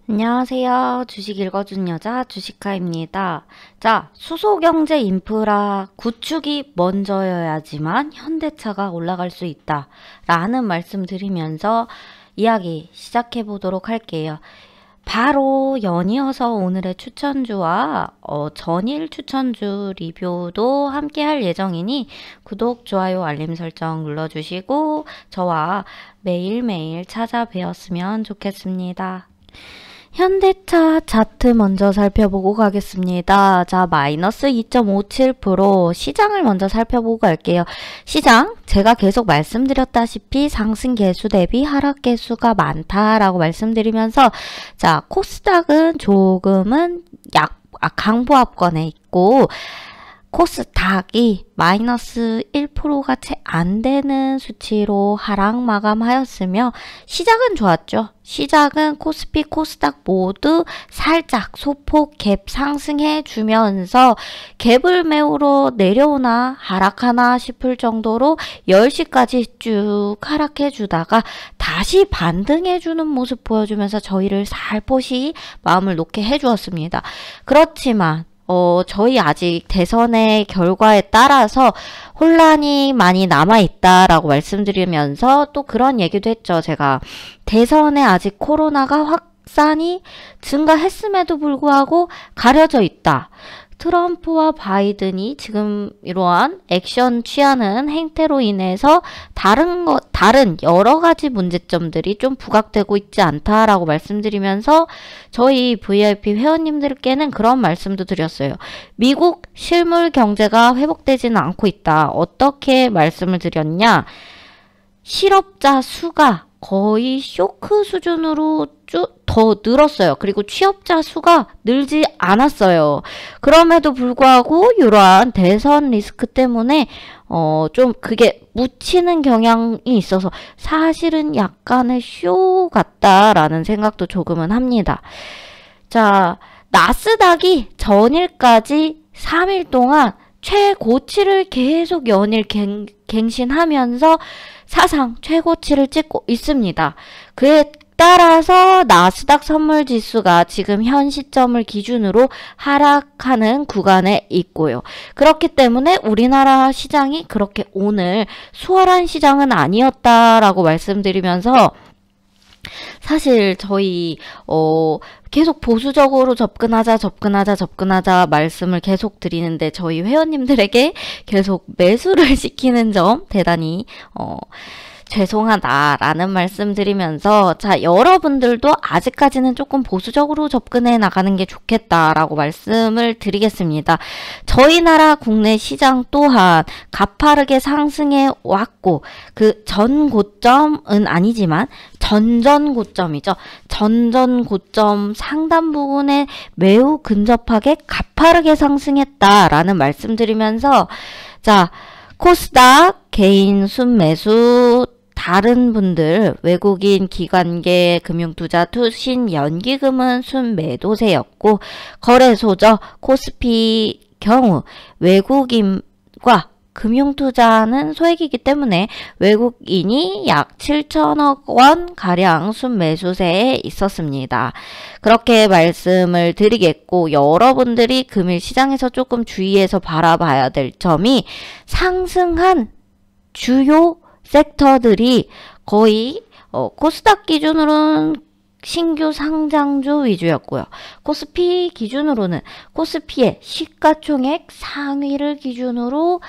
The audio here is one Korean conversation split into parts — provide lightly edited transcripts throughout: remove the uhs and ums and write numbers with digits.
안녕하세요. 주식 읽어준 여자 주식카입니다. 자, 수소경제 인프라 구축이 먼저여야지만 현대차가 올라갈 수 있다 라는 말씀 드리면서 이야기 시작해 보도록 할게요. 바로 연이어서 오늘의 추천주와 전일 추천주 리뷰도 함께 할 예정이니 구독, 좋아요, 알림 설정 눌러주시고 저와 매일매일 찾아뵈었으면 좋겠습니다. 현대차 차트 먼저 살펴보고 가겠습니다. 자, 마이너스 2.57% 시장을 먼저 살펴보고 갈게요. 시장, 제가 계속 말씀드렸다시피 상승 개수 대비 하락 개수가 많다라고 말씀드리면서 자, 코스닥은 조금은 강보합권에 있고 코스닥이 마이너스 1%가 채 안 되는 수치로 하락 마감하였으며 시작은 좋았죠. 시작은 코스피, 코스닥 모두 살짝 소폭 갭 상승해 주면서 갭을 메우러 내려오나 하락하나 싶을 정도로 10시까지 쭉 하락해 주다가 다시 반등해 주는 모습 보여주면서 저희를 살포시 마음을 놓게 해 주었습니다. 그렇지만 저희 아직 대선의 결과에 따라서 혼란이 많이 남아있다라고 말씀드리면서 또 그런 얘기도 했죠. 제가 대선에 아직 코로나가 확산이 증가했음에도 불구하고 가려져 있다. 트럼프와 바이든이 지금 이러한 액션 취하는 행태로 인해서 다른 여러 가지 문제점들이 좀 부각되고 있지 않다라고 말씀드리면서 저희 VIP 회원님들께는 그런 말씀도 드렸어요. 미국 실물 경제가 회복되지는 않고 있다. 어떻게 말씀을 드렸냐? 실업자 수가 거의 쇼크 수준으로 더 늘었어요. 그리고 취업자 수가 늘지 않았어요. 그럼에도 불구하고 이러한 대선 리스크 때문에 좀 그게 묻히는 경향이 있어서 사실은 약간의 쇼 같다라는 생각도 조금은 합니다. 자, 나스닥이 전일까지 3일 동안 최고치를 계속 연일 갱신하면서 사상 최고치를 찍고 있습니다. 그에 따라서 나스닥 선물지수가 지금 현 시점을 기준으로 하락하는 구간에 있고요. 그렇기 때문에 우리나라 시장이 그렇게 오늘 수월한 시장은 아니었다라고 말씀드리면서 사실 저희 계속 보수적으로 접근하자 말씀을 계속 드리는데 저희 회원님들에게 계속 매수를 시키는 점 대단히 죄송하다라는 말씀 드리면서 자, 여러분들도 아직까지는 조금 보수적으로 접근해 나가는 게 좋겠다라고 말씀을 드리겠습니다. 저희 나라 국내 시장 또한 가파르게 상승해 왔고 그 전 고점은 아니지만 전전 고점이죠. 전전 고점 상단 부분에 매우 근접하게 가파르게 상승했다라는 말씀 드리면서 자, 코스닥 개인 순매수 다른 분들 외국인 기관계 금융투자 투신 연기금은 순매도세였고 거래소죠. 코스피 경우 외국인과 금융투자는 소액이기 때문에 외국인이 약 7천억 원 가량 순매수세에 있었습니다. 그렇게 말씀을 드리겠고 여러분들이 금일 시장에서 조금 주의해서 바라봐야 될 점이 상승한 주요 섹터들이 거의 코스닥 기준으로는 신규 상장주 위주였고요. 코스피 기준으로는 코스피의 시가총액 상위를 기준으로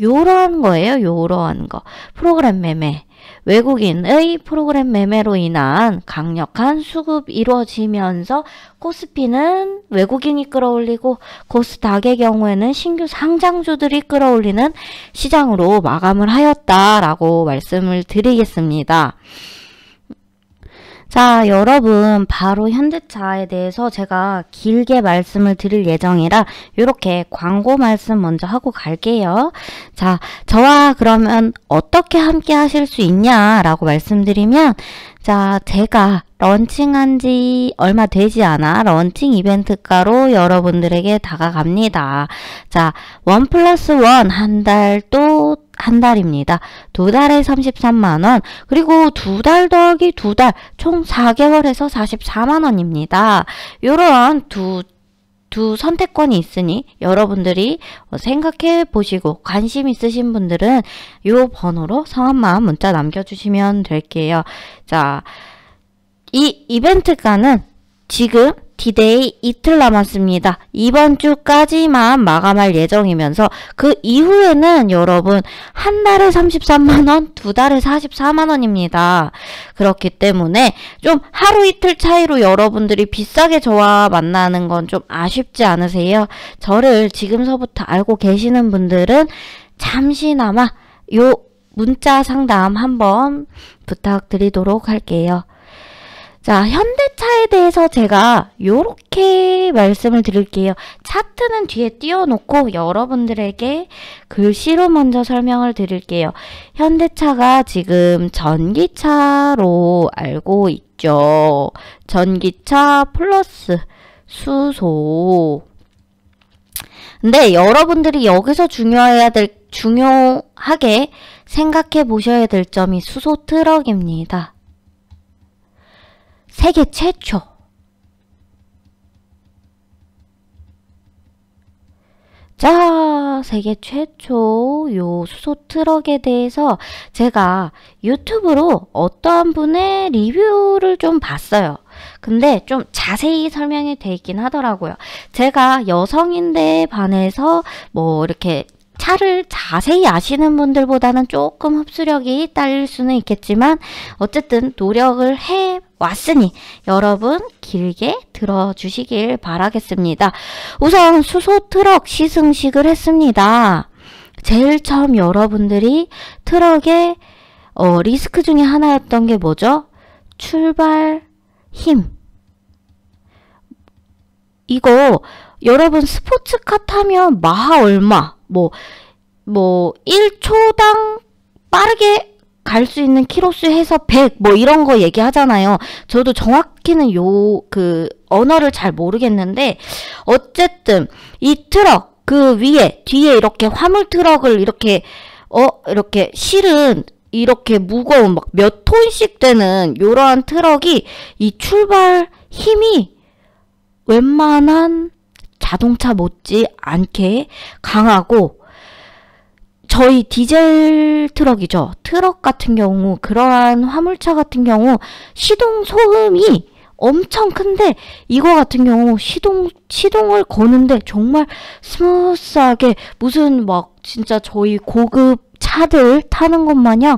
요러한 거예요. 요러한 거. 프로그램 매매. 외국인의 프로그램 매매로 인한 강력한 수급이 이루어지면서 코스피는 외국인이 끌어올리고 코스닥의 경우에는 신규 상장주들이 끌어올리는 시장으로 마감을 하였다라고 말씀을 드리겠습니다. 자, 여러분 바로 현대차에 대해서 제가 길게 말씀을 드릴 예정이라 이렇게 광고 말씀 먼저 하고 갈게요. 자, 저와 그러면 어떻게 함께 하실 수 있냐라고 말씀드리면 자, 제가 런칭한 지 얼마 되지 않아 런칭 이벤트가로 여러분들에게 다가갑니다. 자, 1+1 한 달 또 한 달입니다. 2달에 33만원, 그리고 2달 더하기 2달, 총 4개월에서 44만원입니다. 요런 두 선택권이 있으니 여러분들이 생각해 보시고 관심 있으신 분들은 요 번호로 성함만 문자 남겨주시면 될게요. 자, 이 이벤트가는 지금 디데이 이틀 남았습니다. 이번 주까지만 마감할 예정이면서 그 이후에는 여러분 한 달에 33만원, 2달에 44만원입니다. 그렇기 때문에 좀 하루 이틀 차이로 여러분들이 비싸게 저와 만나는 건 좀 아쉽지 않으세요? 저를 지금서부터 알고 계시는 분들은 잠시나마 요 문자 상담 한번 부탁드리도록 할게요. 자, 현대차에 대해서 제가 요렇게 말씀을 드릴게요. 차트는 뒤에 띄워놓고 여러분들에게 글씨로 먼저 설명을 드릴게요. 현대차가 지금 전기차로 알고 있죠. 전기차 플러스 수소. 근데 여러분들이 여기서 중요하게 생각해 보셔야 될 점이 수소 트럭입니다. 세계 최초. 자, 세계 최초 요 수소 트럭에 대해서 제가 유튜브로 어떠한 분의 리뷰를 좀 봤어요. 근데 좀 자세히 설명이 돼 있긴 하더라고요. 제가 여성인데 반해서 뭐 이렇게 차를 자세히 아시는 분들보다는 조금 흡수력이 딸릴 수는 있겠지만 어쨌든 노력을 해 왔으니 여러분 길게 들어주시길 바라겠습니다. 우선 수소 트럭 시승식을 했습니다. 제일 처음 여러분들이 트럭의 리스크 중에 하나였던 게 뭐죠? 출발 힘. 이거 여러분 스포츠카 타면 마하 얼마, 뭐 1초당 빠르게 갈 수 있는 키로수 해서 100 뭐 이런 거 얘기하잖아요. 저도 정확히는 언어를 잘 모르겠는데 어쨌든 이 트럭 그 위에 뒤에 이렇게 화물 트럭을 이렇게 실은 이렇게 무거운 막 몇 톤씩 되는 이러한 트럭이 이 출발 힘이 웬만한 자동차 못지 않게 강하고 저희 디젤 트럭이죠. 트럭 같은 경우 그러한 화물차 같은 경우 시동 소음이 엄청 큰데 이거 같은 경우 시동을 거는데 정말 스무스하게 무슨 막 진짜 저희 고급 차들 타는 것 마냥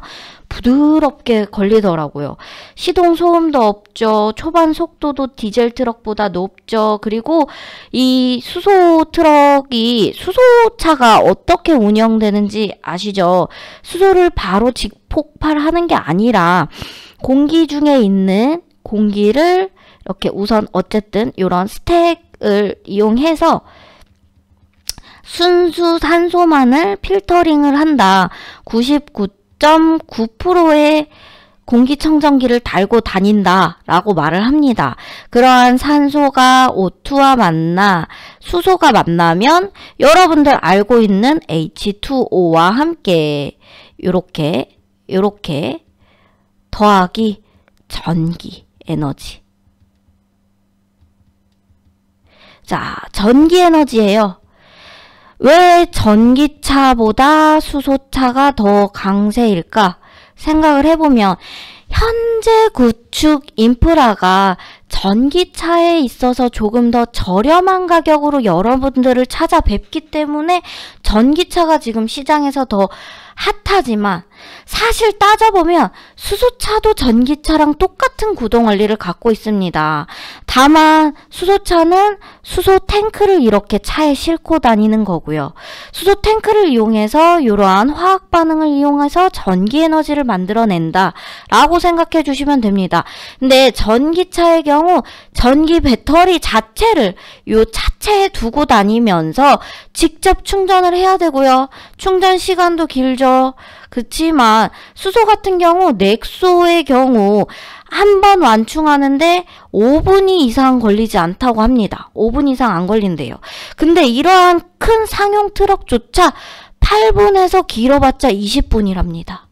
부드럽게 걸리더라고요. 시동 소음도 없죠. 초반 속도도 디젤 트럭보다 높죠. 그리고 이 수소차가 어떻게 운영되는지 아시죠? 수소를 바로 직폭발하는 게 아니라 공기 중에 있는 공기를 이렇게 우선 어쨌든 이런 스택을 이용해서 순수 산소만을 필터링을 한다. 99.9%의 공기청정기를 달고 다닌다 라고 말을 합니다. 그러한 산소가 O2와 수소가 만나면 여러분들 알고 있는 H2O와 함께 요렇게 더하기 전기 에너지. 자, 전기 에너지예요. 왜 전기차보다 수소차가 더 강세일까? 생각을 해보면 현재 구축 인프라가 전기차에 있어서 조금 더 저렴한 가격으로 여러분들을 찾아뵙기 때문에 전기차가 지금 시장에서 더 핫하지만 사실 따져보면 수소차도 전기차랑 똑같은 구동 원리를 갖고 있습니다. 다만 수소차는 수소 탱크를 이렇게 차에 싣고 다니는 거고요. 수소 탱크를 이용해서 이러한 화학 반응을 이용해서 전기 에너지를 만들어낸다 라고 생각해 주시면 됩니다. 근데 전기차의 경우 전기 배터리 자체를 요 차체에 두고 다니면서 직접 충전을 해야 되고요. 충전 시간도 길죠. 그렇지만 수소 같은 경우 넥소의 경우 한 번 완충하는데 5분 이상 걸리지 않다고 합니다. 5분 이상 안 걸린대요. 근데 이러한 큰 상용 트럭조차 8분에서 길어봤자 20분이랍니다.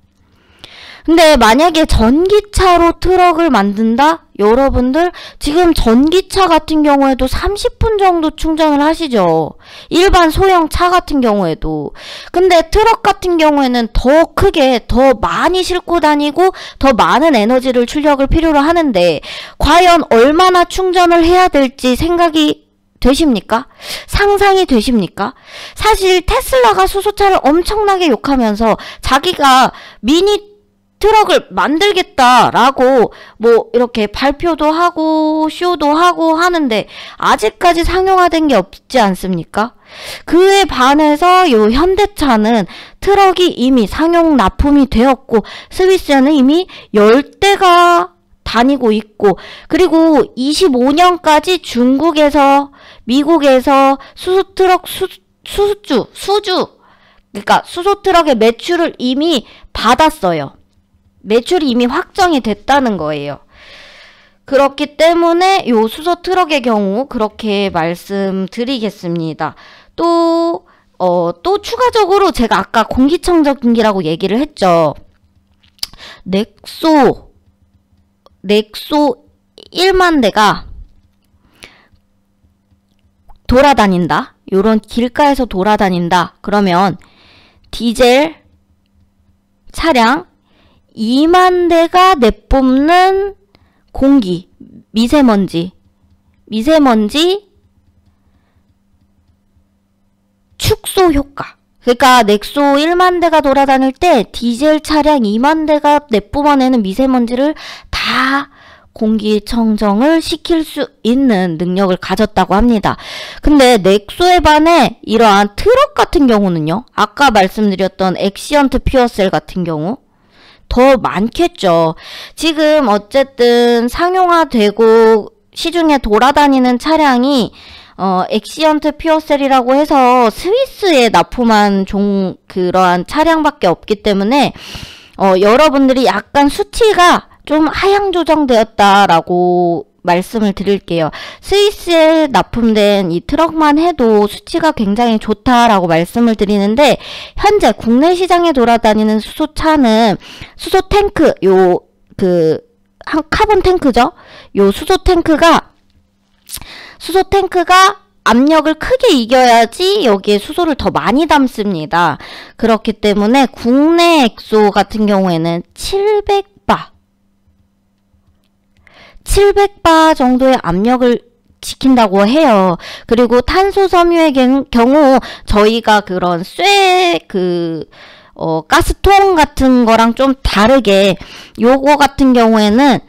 근데 만약에 전기차로 트럭을 만든다? 여러분들 지금 전기차 같은 경우에도 30분 정도 충전을 하시죠. 일반 소형 차 같은 경우에도. 근데 트럭 같은 경우에는 더 크게 더 많이 싣고 다니고 더 많은 에너지를 출력을 필요로 하는데 과연 얼마나 충전을 해야 될지 생각이 되십니까? 상상이 되십니까? 사실 테슬라가 수소차를 엄청나게 욕하면서 자기가 미니 트럭을 만들겠다라고 뭐 이렇게 발표도 하고 쇼도 하고 하는데 아직까지 상용화된 게 없지 않습니까? 그에 반해서 요 현대차는 트럭이 이미 상용 납품이 되었고 스위스에는 이미 10대가 다니고 있고 그리고 25년까지 중국에서 미국에서 수소트럭 수주 그러니까 수소트럭의 매출을 이미 받았어요. 매출이 이미 확정이 됐다는 거예요. 그렇기 때문에 요 수소 트럭의 경우 그렇게 말씀드리겠습니다. 또 추가적으로 제가 아까 공기청정기라고 얘기를 했죠. 넥소 1만 대가 돌아다닌다. 요런 길가에서 돌아다닌다. 그러면 디젤 차량 2만 대가 내뿜는 공기, 미세먼지 축소 효과. 그러니까 넥소 1만 대가 돌아다닐 때 디젤 차량 2만 대가 내뿜어내는 미세먼지를 다 공기청정을 시킬 수 있는 능력을 가졌다고 합니다. 근데 넥소에 반해 이러한 트럭 같은 경우는요. 아까 말씀드렸던 엑시언트 퓨어셀 같은 경우 더 많겠죠. 지금 어쨌든 상용화되고 시중에 돌아다니는 차량이 엑시언트 퓨어셀이라고 해서 스위스에 납품한 그러한 차량밖에 없기 때문에 여러분들이 약간 수치가 좀 하향 조정되었다라고 말씀을 드릴게요. 스위스에 납품된 이 트럭만 해도 수치가 굉장히 좋다라고 말씀을 드리는데 현재 국내 시장에 돌아다니는 수소차는 수소 탱크 한 카본 탱크죠. 요 수소 탱크가 압력을 크게 이겨야지 여기에 수소를 더 많이 담습니다. 그렇기 때문에 국내 엑소 같은 경우에는 700바 정도의 압력을 지킨다고 해요. 그리고 탄소 섬유의 경우 저희가 그런 가스통 같은 거랑 좀 다르게 요거 같은 경우에는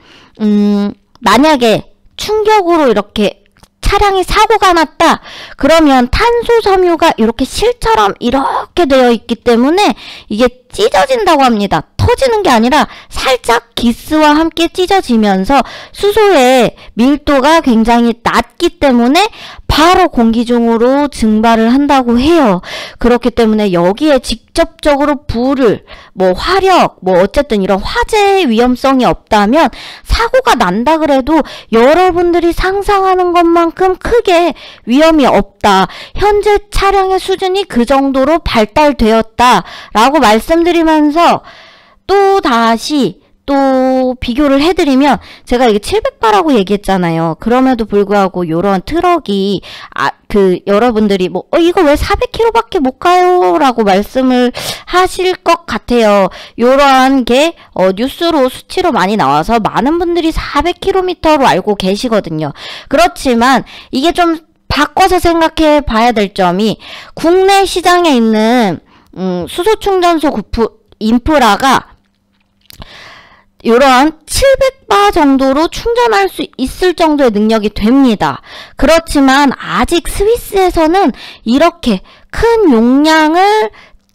만약에 충격으로 이렇게 차량이 사고가 났다. 그러면 탄소 섬유가 이렇게 실처럼 이렇게 되어 있기 때문에 이게 찢어진다고 합니다. 터지는 게 아니라 살짝 기스와 함께 찢어지면서 수소의 밀도가 굉장히 낮기 때문에 바로 공기 중으로 증발을 한다고 해요. 그렇기 때문에 여기에 직접적으로 불을 화력 어쨌든 이런 화재 위험성이 없다면 사고가 난다 그래도 여러분들이 상상하는 것만큼 크게 위험이 없다. 현재 차량의 수준이 그 정도로 발달되었다라고 말씀드리면서 또 다시 비교를 해드리면 제가 이게 700바라고 얘기했잖아요. 그럼에도 불구하고 요런 트럭이 여러분들이 이거 왜 400km밖에 못 가요? 라고 말씀을 하실 것 같아요. 요러한 게 뉴스로 수치로 많이 나와서 많은 분들이 400km로 알고 계시거든요. 그렇지만 이게 좀 바꿔서 생각해 봐야 될 점이 국내 시장에 있는 수소충전소 인프라가 이러한 700바 정도로 충전할 수 있을 정도의 능력이 됩니다. 그렇지만 아직 스위스에서는 이렇게 큰 용량을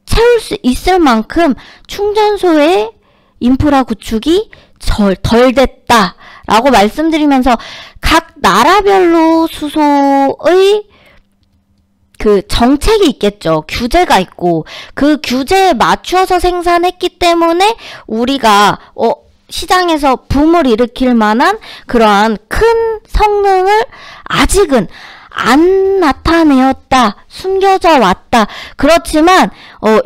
채울 수 있을 만큼 충전소의 인프라 구축이 덜 됐다라고 말씀드리면서 각 나라별로 수소의 정책이 있겠죠. 규제가 있고 그 규제에 맞춰서 생산했기 때문에 우리가 시장에서 붐을 일으킬 만한 그러한 큰 성능을 아직은 안 나타내었다. 숨겨져 왔다. 그렇지만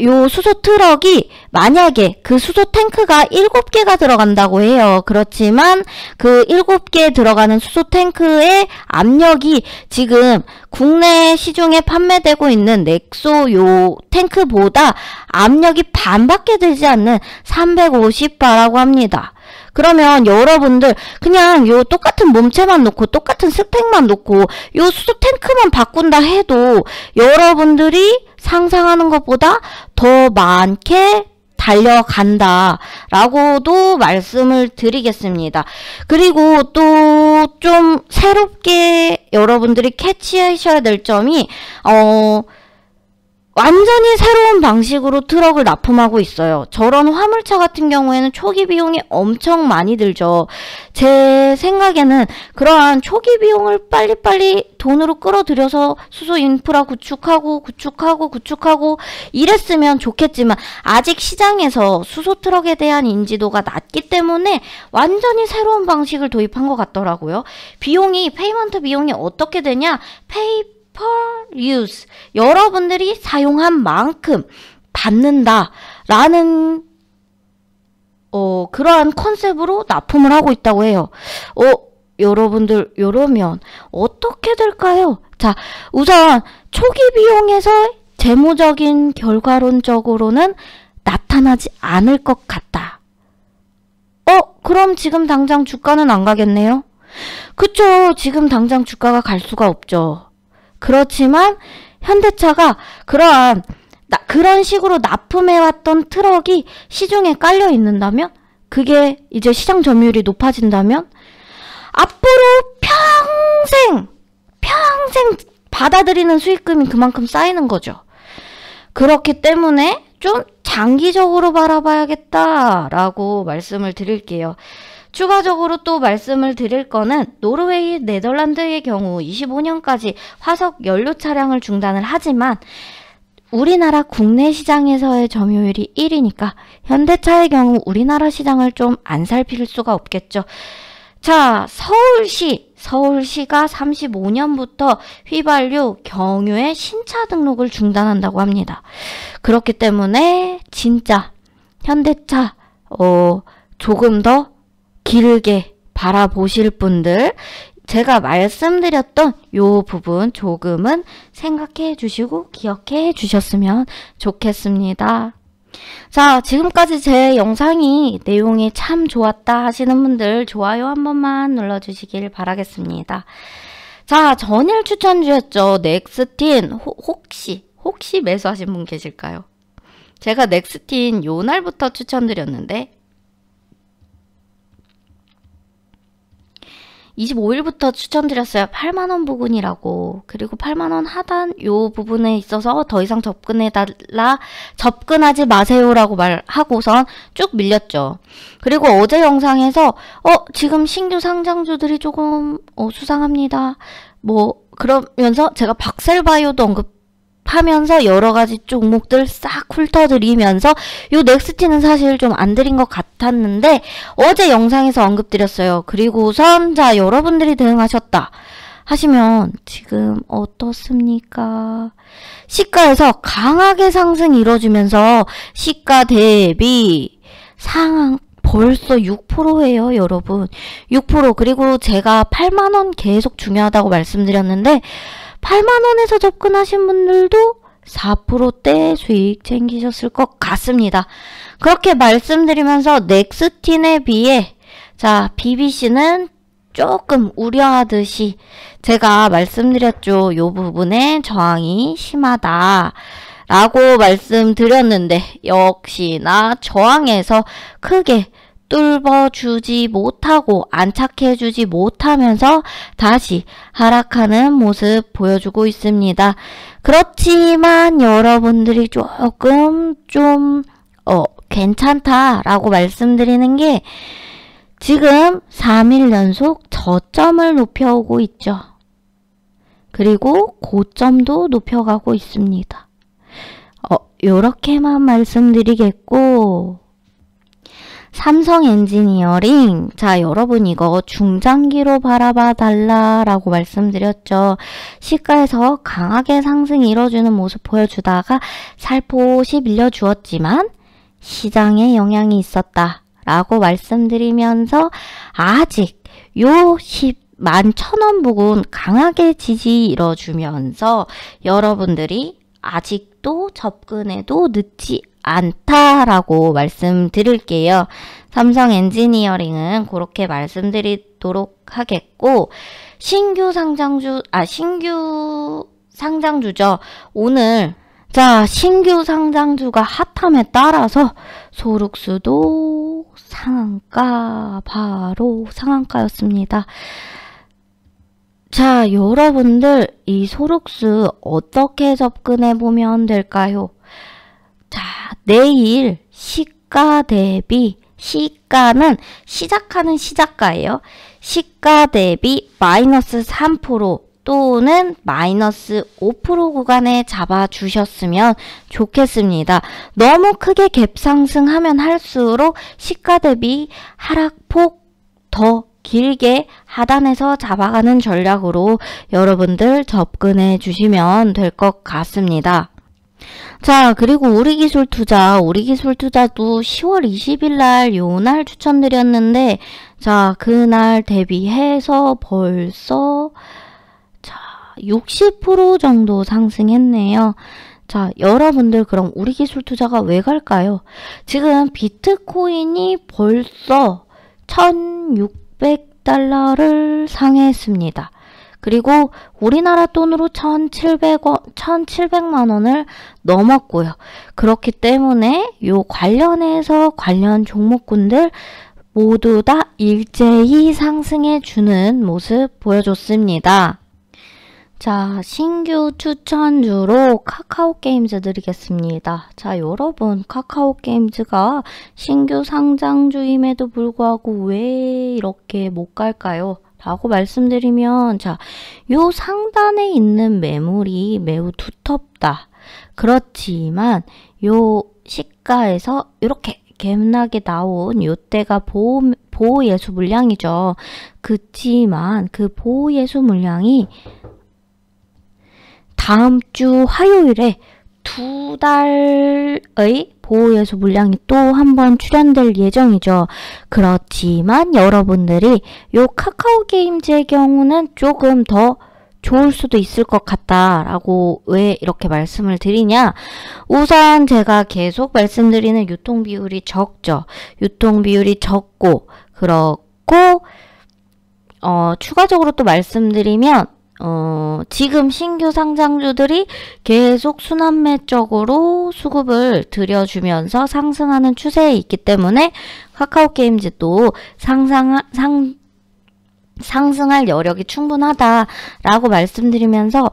요 수소 트럭이 만약에 그 수소 탱크가 7개가 들어간다고 해요. 그렇지만 그 7개 들어가는 수소 탱크의 압력이 지금 국내 시중에 판매되고 있는 넥소 요 탱크보다 압력이 반밖에 되지 않는 350바라고 합니다. 그러면 여러분들 그냥 요 똑같은 몸체만 놓고 똑같은 스펙만 놓고 요 수소 탱크만 바꾼다 해도 여러분들이 상상하는 것보다 더 많게 달려간다 라고도 말씀을 드리겠습니다. 그리고 또 좀 새롭게 여러분들이 캐치하셔야 될 점이 완전히 새로운 방식으로 트럭을 납품하고 있어요. 저런 화물차 같은 경우에는 초기 비용이 엄청 많이 들죠. 제 생각에는 그러한 초기 비용을 빨리빨리 돈으로 끌어들여서 수소 인프라 구축하고 이랬으면 좋겠지만 아직 시장에서 수소 트럭에 대한 인지도가 낮기 때문에 완전히 새로운 방식을 도입한 것 같더라고요. 페이먼트 비용이 어떻게 되냐? per use. 여러분들이 사용한 만큼 받는다라는 그러한 컨셉으로 납품을 하고 있다고 해요. 여러분들 이러면 어떻게 될까요? 자, 우선 초기 비용에서 재무적인 결과론적으로는 나타나지 않을 것 같다. 그럼 지금 당장 주가는 안 가겠네요? 그쵸. 지금 당장 주가가 갈 수가 없죠. 그렇지만 현대차가 그런 식으로 납품해왔던 트럭이 시중에 깔려 있는다면 그게 이제 시장 점유율이 높아진다면 앞으로 평생 받아들이는 수익금이 그만큼 쌓이는 거죠. 그렇기 때문에 좀 장기적으로 바라봐야겠다라고 말씀을 드릴게요. 추가적으로 또 말씀을 드릴 거는 노르웨이, 네덜란드의 경우 25년까지 화석 연료 차량을 중단을 하지만 우리나라 국내 시장에서의 점유율이 1위니까 현대차의 경우 우리나라 시장을 좀 안 살필 수가 없겠죠. 자, 서울시가 35년부터 휘발유, 경유의 신차 등록을 중단한다고 합니다. 그렇기 때문에 진짜 현대차 조금 더 길게 바라보실 분들 제가 말씀드렸던 요 부분 조금은 생각해 주시고 기억해 주셨으면 좋겠습니다. 자, 지금까지 제 영상이 내용이 참 좋았다 하시는 분들 좋아요 한 번만 눌러주시길 바라겠습니다. 자, 전일 추천주였죠. 넥스틴 혹시 매수하신 분 계실까요? 제가 넥스틴 요 날부터 추천드렸는데 25일부터 추천드렸어요. 8만원 부근이라고. 그리고 8만원 하단 요 부분에 있어서 더 이상 접근하지 마세요라고 말하고선 쭉 밀렸죠. 그리고 어제 영상에서 지금 신규 상장주들이 조금 수상합니다. 그러면서 제가 박셀바이오도 언급하면서 여러가지 종목들 싹 훑어드리면서 요 넥스틴은 사실 좀 안 드린 것 같았는데 어제 영상에서 언급드렸어요. 그리고선 자, 여러분들이 대응하셨다 하시면 지금 어떻습니까? 시가에서 강하게 상승이 이뤄지면서 시가 대비 상황 벌써 6%예요, 여러분. 6%. 그리고 제가 8만원 계속 중요하다고 말씀드렸는데 8만원에서 접근하신 분들도 4%대 수익 챙기셨을 것 같습니다. 그렇게 말씀드리면서 넥스틴에 비해 자, BBC는 조금 우려하듯이 제가 말씀드렸죠. 요 부분에 저항이 심하다 라고 말씀드렸는데 역시나 저항에서 크게 뚫어주지 못하고 안착해주지 못하면서 다시 하락하는 모습 보여주고 있습니다. 그렇지만 여러분들이 조금 좀 괜찮다라고 말씀드리는 게 지금 3일 연속 저점을 높여오고 있죠. 그리고 고점도 높여가고 있습니다. 요렇게만 말씀드리겠고 삼성 엔지니어링. 자, 여러분 이거 중장기로 바라봐 달라라고 말씀드렸죠. 시가에서 강하게 상승이 이뤄주는 모습 보여주다가 살포시 밀려주었지만 시장에 영향이 있었다 라고 말씀드리면서 아직 요 101,000원 부근 강하게 지지 이뤄주면서 여러분들이 아직도 접근해도 늦지 않다라고 말씀드릴게요. 삼성 엔지니어링은 그렇게 말씀드리도록 하겠고, 신규 상장주죠. 오늘 자, 신규 상장주가 핫함에 따라서 소룩스도 상한가, 바로 상한가였습니다. 자, 여러분들 이 소룩스 어떻게 접근해 보면 될까요? 자, 내일 시가 대비, 시가는 시작하는 시작가예요. 시가 대비 마이너스 3% 또는 마이너스 5% 구간에 잡아주셨으면 좋겠습니다. 너무 크게 갭 상승하면 할수록 시가 대비 하락폭 더 길게 하단에서 잡아가는 전략으로 여러분들 접근해 주시면 될 것 같습니다. 자, 그리고 우리기술투자도 10월 20일 날 요날 추천드렸는데, 자, 그날 대비해서 벌써 60% 정도 상승했네요. 자, 여러분들 그럼 우리기술투자가 왜 갈까요? 지금 비트코인이 벌써 1,600달러를 상회했습니다. 그리고 우리나라 돈으로 1,700만 원을 넘었고요. 그렇기 때문에 요 관련해서 관련 종목군들 모두 다 일제히 상승해 주는 모습 보여줬습니다. 자, 신규 추천주로 카카오게임즈 드리겠습니다. 자, 여러분 카카오게임즈가 신규 상장주임에도 불구하고 왜 이렇게 못 갈까요? 라고 말씀드리면, 자, 요 상단에 있는 매물이 매우 두텁다. 그렇지만 요 시가에서 이렇게 갭나게 나온 요때가 보호예수 물량이죠. 그치만 그 보호예수 물량이 다음 주 화요일에 2달의 보호예수 물량이 또 한 번 출연될 예정이죠. 그렇지만 여러분들이 요 카카오게임즈의 경우는 조금 더 좋을 수도 있을 것 같다라고 왜 이렇게 말씀을 드리냐? 우선 제가 계속 말씀드리는 유통비율이 적죠. 유통비율이 적고, 그렇고 추가적으로 또 말씀드리면 지금 신규 상장주들이 계속 순환매적으로 수급을 들여주면서 상승하는 추세에 있기 때문에 카카오게임즈도 상승할 여력이 충분하다라고 말씀드리면서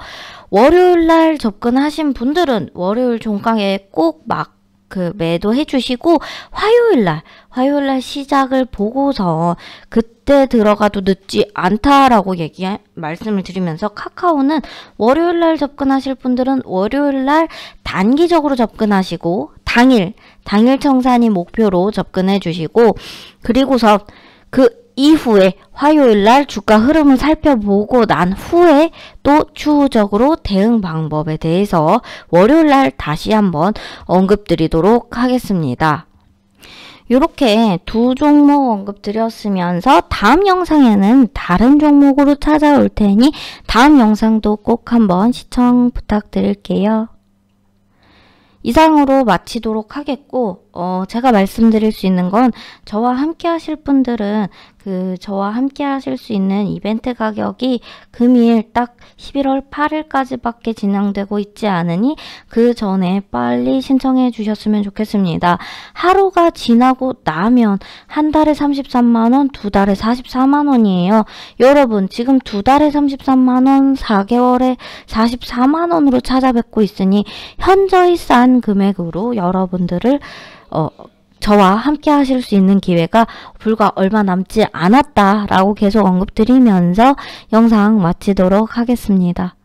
월요일날 접근하신 분들은 월요일 종가에 꼭 매도해 주시고 화요일날 시작을 보고서 그때 들어가도 늦지 않다라고 말씀을 드리면서 카카오는 월요일날 접근하실 분들은 월요일날 단기적으로 접근하시고 당일 청산이 목표로 접근해 주시고, 그리고서 그 이후에 화요일날 주가 흐름을 살펴보고 난 후에 또 추후적으로 대응 방법에 대해서 월요일날 다시 한번 언급드리도록 하겠습니다. 이렇게 두 종목 언급드렸으면서 다음 영상에는 다른 종목으로 찾아올 테니 다음 영상도 꼭 한번 시청 부탁드릴게요. 이상으로 마치도록 하겠고, 제가 말씀드릴 수 있는 건 저와 함께 하실 분들은 저와 함께 하실 수 있는 이벤트 가격이 금일 딱 11월 8일까지 밖에 진행되고 있지 않으니 그 전에 빨리 신청해 주셨으면 좋겠습니다. 하루가 지나고 나면 한 달에 33만원, 두 달에 44만원이에요. 여러분 지금 두 달에 33만원, 4개월에 44만원으로 찾아뵙고 있으니 현저히 싼 금액으로 여러분들을 저와 함께 하실 수 있는 기회가 불과 얼마 남지 않았다라고 계속 언급드리면서 영상 마치도록 하겠습니다.